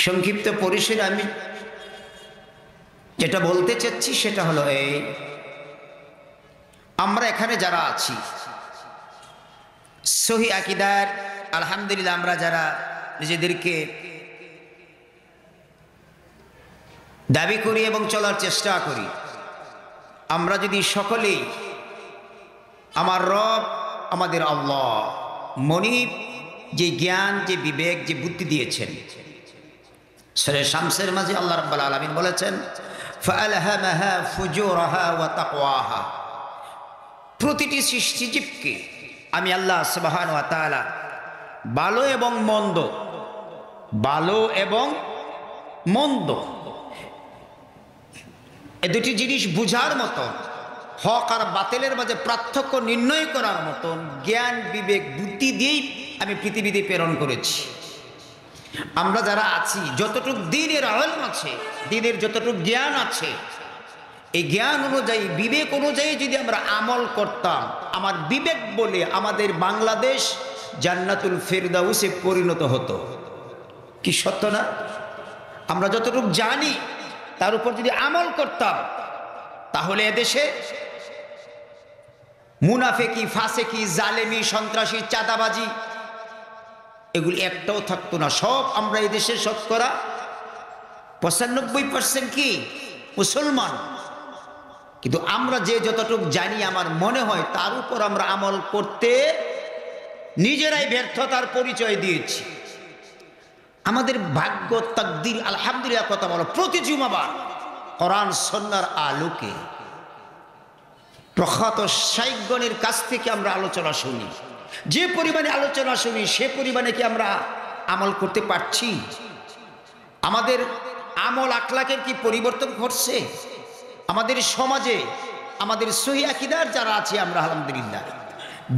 সংক্ষিপ্ত পরিসরে আমি যেটা বলতে চাচ্ছি সেটা হলো এই, আমরা এখানে যারা আছি সহি আকীদার আলহামদুলিল্লাহ, আমরা যারা নিজেদেরকে দাবি করি এবং চলার চেষ্টা করি, আমরা যদি সকলেই আমার রব আমাদের আল্লাহ মনিব যে জ্ঞান, যে বিবেক, যে বুদ্ধি দিয়েছেন, সূরা শামসের মাঝে আল্লাহ রাব্বুল আলামিন বলেছেন ফাআলহামাহা ফুজুরাহা ওয়া তাকওয়াহা, প্রতিটি সৃষ্টিজীবকে আমি আল্লাহ সুবহানাহু ওয়া তাআলা ভালো এবং মন্দ, ভালো এবং মন্দ এই দুটি জিনিস বুঝার মতো, হক আর বাতিলের মাঝে পার্থক্য নির্ণয় করার মতন জ্ঞান, বিবেক, বুদ্ধি দিয়েই আমি পৃথিবীতে প্রেরণ করেছি। আমরা যারা আছি, যতটুকু দিনের ইলম আছে, দিনের যতটুকু জ্ঞান আছে, এই জ্ঞান অনুযায়ী, বিবেক অনুযায়ী যদি আমরা আমল করতাম, আমার বিবেক বলে আমাদের বাংলাদেশ জান্নাতুল ফেরদাউসে পরিণত হতো। কি সত্য না? আমরা যতটুকু জানি তার উপর যদি আমল করতাম, তাহলে এদেশে মুনাফেকি, ফাসেকি, জালেমি, সন্ত্রাসী, চাঁদাবাজি এগুলি একটাও থাকতো না। সব আমরা এই দেশে শতকরা 95% কি মুসলমান, কিন্তু আমরা যে যতটুকু জানি, আমার মনে হয় তার উপর আমরা আমল করতে নিজেরাই ব্যর্থতার পরিচয় দিয়েছি। আমাদের ভাগ্য, তাকদীর আলহামদুলিল্লাহ কথা বলো, প্রতি জুমাবার কোরআন সুন্নাহর আলোকে প্রখ্যাত শাইখগণের কাছ থেকে আমরা আলোচনা শুনি। যে পরিমাণে আলোচনা শুনি সে পরিমাণে কি আমরা আমল করতে পারছি? আমাদের আমল আখলাকের কি পরিবর্তন ঘটছে? আমাদের সমাজে আমাদের সহি আকীদার যারা আছে, আমরা আলহামদুলিল্লাহ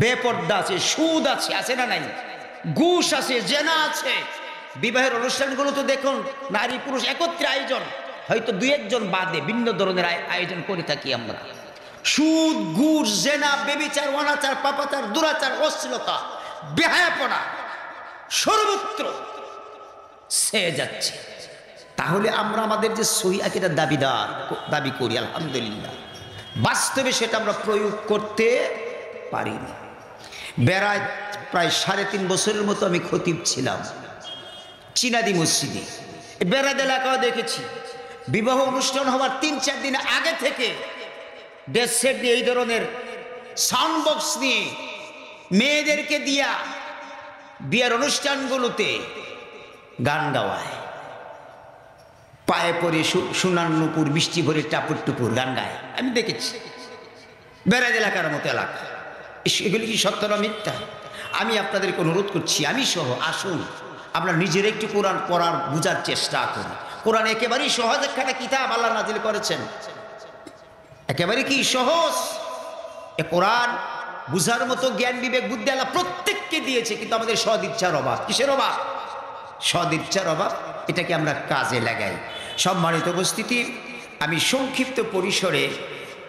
বেপর্দা আছে, সুদ আছে, আছে না নাই? ঘুষ আছে, জেনা আছে। বিবাহের অনুষ্ঠানগুলো তো দেখুন, নারী পুরুষ একত্রে আয়োজন, হয়তো দুই একজন বাদে ভিন্ন ধরনের আয়োজন করে থাকি আমরা। সুদ, ঘুষ, জেনা, ব্যভিচার, অনাচার, পাপাচার, দুরাচার, অশ্লীলতা, বেহায়াপনা সর্বত্র ছেয়ে যাচ্ছে। তাহলে আমরা আমাদের যে সহি আকীদার দাবি করি, আলহামদুলিল্লাহ বাস্তবে সেটা আমরা প্রয়োগ করতে পারি না। বেড়ায় প্রায় 3.5 বছরের মতো আমি খতিব ছিলাম চিনাদি মসজিদে। বেড়াদ এলাকাও দেখেছি, বিবাহ অনুষ্ঠান হওয়ার 3-4 দিন আগে থেকে ডেস্ক সেট দিয়ে, এই ধরনের সাউন্ড বক্স নিয়ে মেয়েদেরকে দিয়া বিয়ের অনুষ্ঠানগুলোতে গান গাওয়ায়, পায়ে পরে সোনার নুপুর, বৃষ্টি ভরে টাপুর টুপুর গান গায়। আমি দেখেছি বেড়াদ এলাকার মতো এলাকা। এগুলি কি সত্য না মিথ্যা? আমি আপনাদেরকে অনুরোধ করছি, আমি সহ আসুন আমরা নিজের একটু কোরআন পড়ার বুঝার চেষ্টা করি। কোরআন একেবারেই সহজ একটা কিতাব আল্লাহ নাজিল করেছেন, একেবারে কি সহজ। এ কোরআন বুঝার মতো জ্ঞান, বিবেক, বুদ্ধি আল্লাহ প্রত্যেককে দিয়েছে, কিন্তু আমাদের সদ ইচ্ছার অভাব। কিসের অভাব? সদ ইচ্ছার অভাব। এটাকে আমরা কাজে লাগাই। সম্মানিত উপস্থিতি, আমি সংক্ষিপ্ত পরিসরে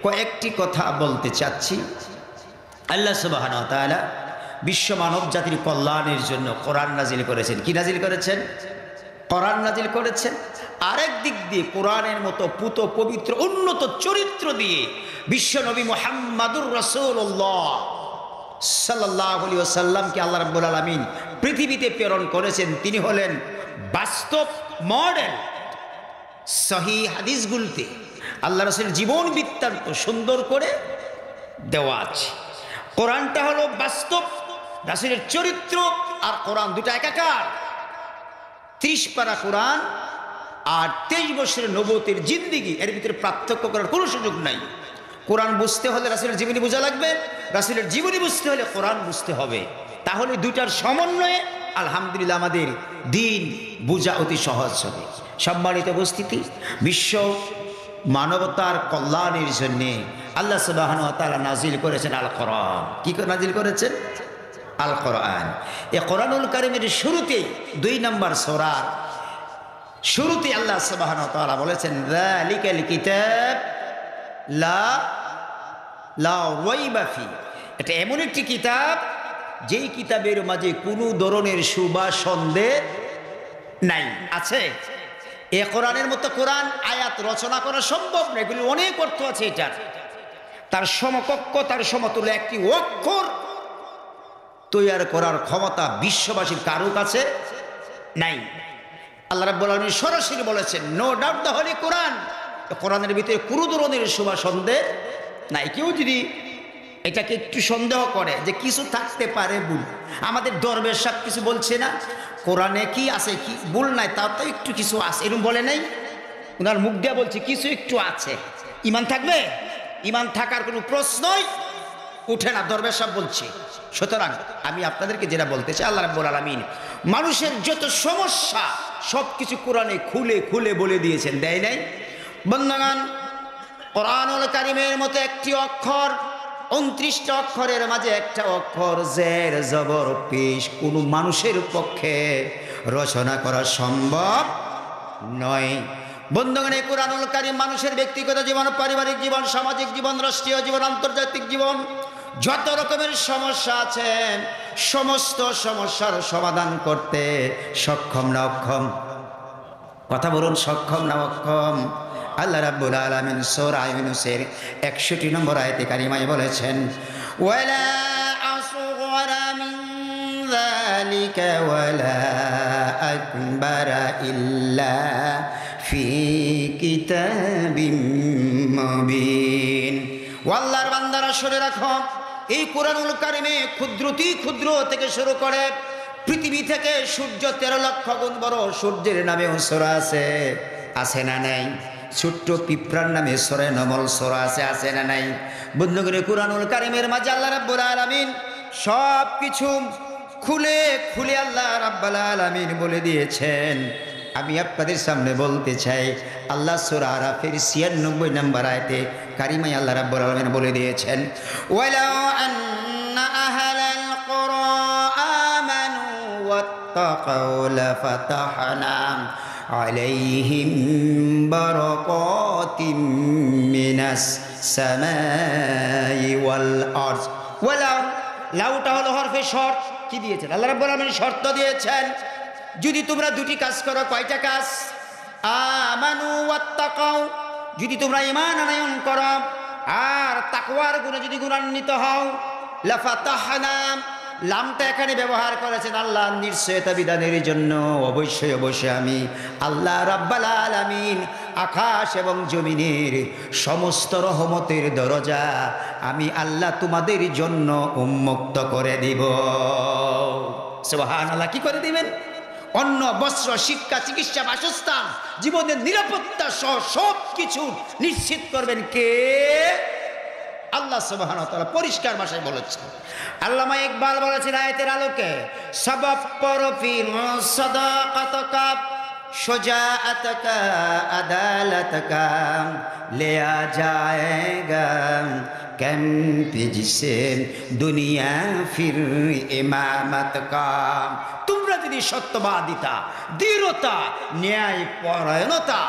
কয়েকটি কথা বলতে চাচ্ছি। আল্লাহ সুবহানাহু ওয়া তাআলা বিশ্ব মানব জাতির কল্যাণের জন্য কোরআন নাজিল করেছেন। কি নাজিল করেছেন? কোরআন নাজিল করেছেন। আরেক দিক দিয়ে কোরআনের মতো পুত পবিত্র উন্নত চরিত্র দিয়ে বিশ্ব নবী মুহাম্মাদুর রাসূলুল্লাহ সাল্লাল্লাহু আলাইহি ওয়াসাল্লামকে আল্লাহ রাব্বুল আলামিন পৃথিবীতে প্রেরণ করেছেন। তিনি হলেন বাস্তব মডেল। সহিহ হাদিসগুলোতে আল্লাহ রাসূলের জীবন বৃত্তান্ত সুন্দর করে দেওয়া আছে। কোরআনটা হলো বাস্তব রাসূলের চরিত্র আর কোরআন দুটো একাকার। 30 পারা কোরআন আর 23 বছরের নবুয়তের জিন্দেগি, এর ভিতরে পার্থক্য করার কোনো সুযোগ নাই। কোরআন বুঝতে হলে রাসূলের জীবনী বোঝা লাগবে, রাসূলের জীবনী বুঝতে হলে কোরআন বুঝতে হবে। তাহলে দুইটার সমন্বয়ে আলহামদুলিল্লাহ আমাদের দিন বোঝা অতি সহজ হবে। সম্মানিত উপস্থিতি, বিশ্ব মানবতার কল্যাণের জন্য আল্লাহ সুবহানাহু ওয়া তাআলা নাজিল করেছেন আল কোরআন। কি নাজিল করেছেন? আল কোরআন। এই কোরআনুল কারীমের শুরুতে 2 নম্বর সূরার শুরুতে আল্লাহ সুবহানাহু ওয়া তাআলা বলেছেন যালিকাল কিতাব লা রাইবা ফি। এটা এমন একটি কিতাব যেই কিতাবের মাঝে কোনো ধরনের সুবা সন্দেহ নাই। আছে এ কোরআনের মতো কোরআন আয়াত রচনা করা সম্ভব না, এগুলি অনেক অর্থ আছে এটার। তার সমকক্ষ, তার সমতুল্য একটি অক্ষর তৈরি করার ক্ষমতা বিশ্ববাসীর কারো কাছে নাই। আল্লাহ রাব্বুল আলামিন সরাসরি বলেছেন, নো ডাউট দ্য হোলি কোরআন, কোরআনের ভিতরে কোনো ধরনের শুভা সন্দেহ নাই। কেউ যদি এটাকে একটু সন্দেহ করে যে কিছু থাকতে পারে ভুল, আমাদের দরবেশ সাহেব কিছু বলছে না, কোরআনে কি আছে, কি ভুল নাই, তাও তো একটু কিছু আছে, এরকম বলে নাই? ওনার মুখ দিয়ে বলছে কিছু একটু আছে, ইমান থাকবে? ইমান থাকার কোনো প্রশ্নই উঠে না, দরবেশ সাহেব বলছে। সুতরাং আমি আপনাদেরকে যেটা বলতে চাই, আল্লাহ রাব্বুল আলামিন মানুষের যত সমস্যা সব কিছু কোরআনে খুলে খুলে বলে দিয়েছেন, দেয় নাই? বন্ধুগণ, কোরআনুল কারীমের মতো একটি অক্ষর, 29টা অক্ষরের মাঝে একটা অক্ষর জের জবর পেশ কোনো মানুষের পক্ষে রচনা করা সম্ভব নয়। বন্ধুগণ, এই কোরআনুল কারীম মানুষের ব্যক্তিগত জীবন, পারিবারিক জীবন, সামাজিক জীবন, রাষ্ট্রীয় জীবন, আন্তর্জাতিক জীবন, যত রকমের সমস্যা আছে সমস্ত সমস্যার সমাধান করতে সক্ষম না অক্ষম? কথা বলুন, সক্ষম না অক্ষম? আল্লাহ রাব্বুল আলামিন সূরা ইউনূসের 61 নম্বর আয়াতে কারিমায় বলেছেন, ওয়ালা আসগরা মিন যালিকা ওয়ালা আকবারা ইল্লা ফি কিতাবিম মুবিন। আল্লাহর বান্দারা শুনে রাখো, এই কোরআনুল কারীমে ক্ষুদ্রতি ক্ষুদ্র থেকে শুরু করে পৃথিবী থেকে সূর্য 13 লক্ষ গুণ বড় সূর্যের নামেও সূরা আছে, আছে না নাই? ছোট্ট পিঁপড়ার নামে সূরা নমল সূরা আছে, আছে না নাই? বন্ধুগণ, কোরআনুল কারীমের মাঝে আল্লাহ রাব্বুল আলামিন সব কিছু খুলে খুলে আল্লাহ রাব্বুল আলামিন বলে দিয়েছেন। আমি আপনাদের সামনে বলতে চাই, আল্লাহ সূরা আরাফের 96 নম্বর আয়াতে কারিমায় আল্লাহ রাব্বুল আলামিন বলে দিয়েছেন, ওয়ালাউ আন্না আহলাল কুরা আমানু ওয়াত্তাকাউ লাফাতাহনা আলাইহিম বারাকাতিম মিনাস সামাই ওয়াল আরদ। ওয়ালাউ, লাউটা হলো হরফে শর্ত। কি দিয়েছেন আল্লাহ রাব্বুল আলামিন? শর্ত দিয়েছেন, যদি তোমরা দুটি কাজ করো। কয়টা কাজ? আমানু ওয়াত্তাকাউ, যদি তোমরা ঈমান আনয়ন করো আর তাকওয়ার গুণে যদি গুণান্বিত হও। লাফাতাহনা, লামটা এখানে ব্যবহার করেছেন আল্লাহর নিশ্চয়তা বিধানের জন্য। অবশ্যই অবশ্যই আমি আল্লাহ রাব্বুল আলামিন আকাশ এবং জমিনের সমস্ত রহমতের দরজা আমি আল্লাহ তোমাদের জন্য উন্মুক্ত করে দিব। সুবহানাল্লাহ। কি করে দিবেন? অন্ন, বস্ত্র, শিক্ষা, চিকিৎসা, বাসস্থান, জীবনের নিরাপত্তা সহ সব কিছু নিশ্চিত করবেন কে? আল্লাহ সুবহানাহু ওয়া তাআলা পরিষ্কার ভাষায় বলেছেন। আল্লামা ইকবাল বলেছেন আয়াতের আলোকে, সবাব পরফিন সাদাকাতাকা শুজাআতাকা আদালাতাকা লিয়া জায়েগা কেম পিজসে দুনিয়া ফির ইমামতকা। তোমরা যদি সত্যবাদিতা, দৃঢ়তা, ন্যায় পরায়ণতা,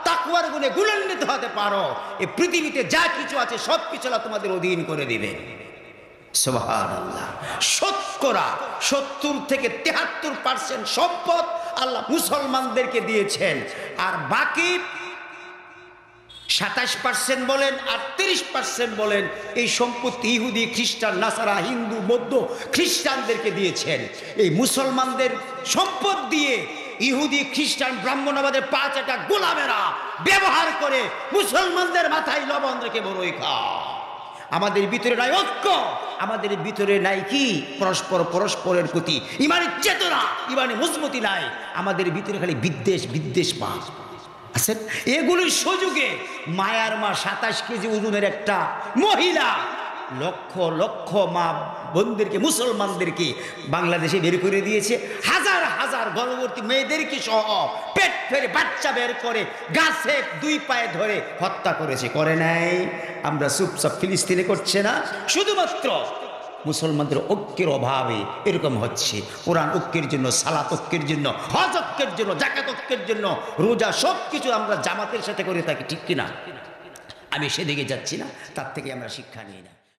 তাকওয়ার গুণে গুণান্বিত হতে পারো, এই পৃথিবীতে যা কিছু আছে সব কিছু আল্লাহ তোমাদের অধীন করে দিবে। সুবহানাল্লাহ। শতকরা 70 থেকে 73% সম্পদ আল্লাহ মুসলমানদেরকে দিয়েছেন, আর বাকি 27% বলেন আর 30% বলেন এই সম্পত্তি ইহুদি, খ্রিস্টান, নাসারা, হিন্দু, বৌদ্ধ, খ্রিস্টানদেরকে দিয়েছেন। এই মুসলমানদের সম্পদ দিয়ে ইহুদি, খ্রিস্টান, ব্রাহ্মণবাদের 5টা গোলামেরা ব্যবহার করে মুসলমানদের মাথায় লবণ রেখে বড়ই খায়। আমাদের ভিতরে নাই ঐক্য, আমাদের ভিতরে নাই কি পরস্পরের প্রতি ইমানের চেতনা, ইমানের মজবুতি নাই। আমাদের ভিতরে খালি বিদ্বেষ, বিদ্বেষ পাস আছেন। এগুলির সুযোগে মায়ার মা 27 কেজি ওজনের একটা মহিলা লক্ষ লক্ষ মা বোনদেরকে, মুসলমানদেরকে বাংলাদেশে বের করে দিয়েছে। হাজার হাজার গর্ভবতী মেয়েদেরকে সহ পেট ফেরে বাচ্চা বের করে গাছে 2 পায়ে ধরে হত্যা করেছে, করে নাই? আমরা চুপচাপ, ফিলিস্তিনে করছে না? শুধুমাত্র মুসলমানদের ঐক্যের অভাবে এরকম হচ্ছে। কোরআন ঐক্যের জন্য, সালাত ঐক্যের জন্য, হজ ঐক্যের জন্য, যাকাত ঐক্যের জন্য, রোজা, সব কিছু আমরা জামাতের সাথে করে থাকি, ঠিক কিনা? আমি সেদিকে যাচ্ছি না, তার থেকে আমরা শিক্ষা নিই না।